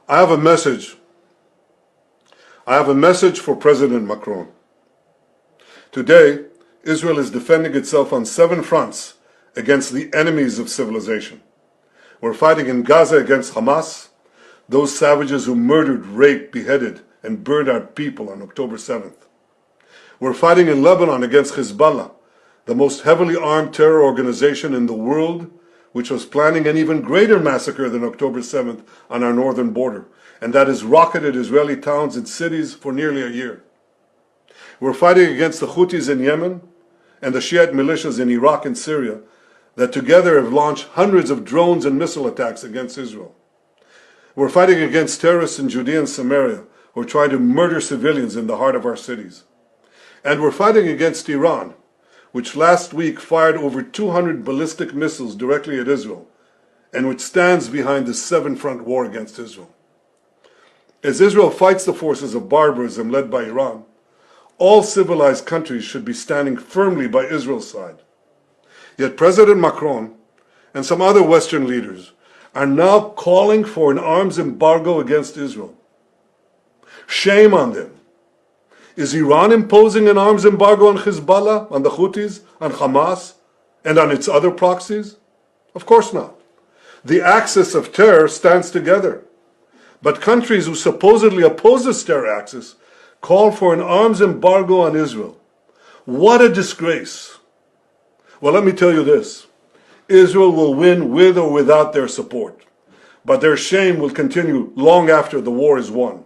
I have a message. I have a message for President Macron. Today, Israel is defending itself on 7 fronts against the enemies of civilization. We're fighting in Gaza against Hamas, those savages who murdered, raped, beheaded, and burned our people on October 7th. We're fighting in Lebanon against Hezbollah, the most heavily armed terror organization in the world, which was planning an even greater massacre than October 7th on our northern border, and that has rocketed Israeli towns and cities for nearly a year. We're fighting against the Houthis in Yemen and the Shiite militias in Iraq and Syria that together have launched hundreds of drones and missile attacks against Israel. We're fighting against terrorists in Judea and Samaria who are trying to murder civilians in the heart of our cities. And we're fighting against Iran, which last week fired over 200 ballistic missiles directly at Israel, and which stands behind the 7-front war against Israel. As Israel fights the forces of barbarism led by Iran, all civilized countries should be standing firmly by Israel's side. Yet President Macron and some other Western leaders are now calling for an arms embargo against Israel. Shame on them. Is Iran imposing an arms embargo on Hezbollah, on the Houthis, on Hamas, and on its other proxies? Of course not. The axis of terror stands together. But countries who supposedly oppose this terror axis call for an arms embargo on Israel. What a disgrace. Well, let me tell you this. Israel will win with or without their support. But their shame will continue long after the war is won.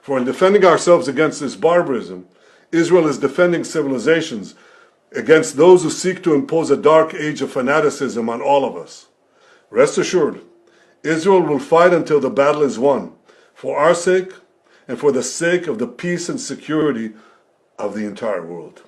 For in defending ourselves against this barbarism, Israel is defending civilizations against those who seek to impose a dark age of fanaticism on all of us. Rest assured, Israel will fight until the battle is won, for our sake and for the sake of the peace and security of the entire world.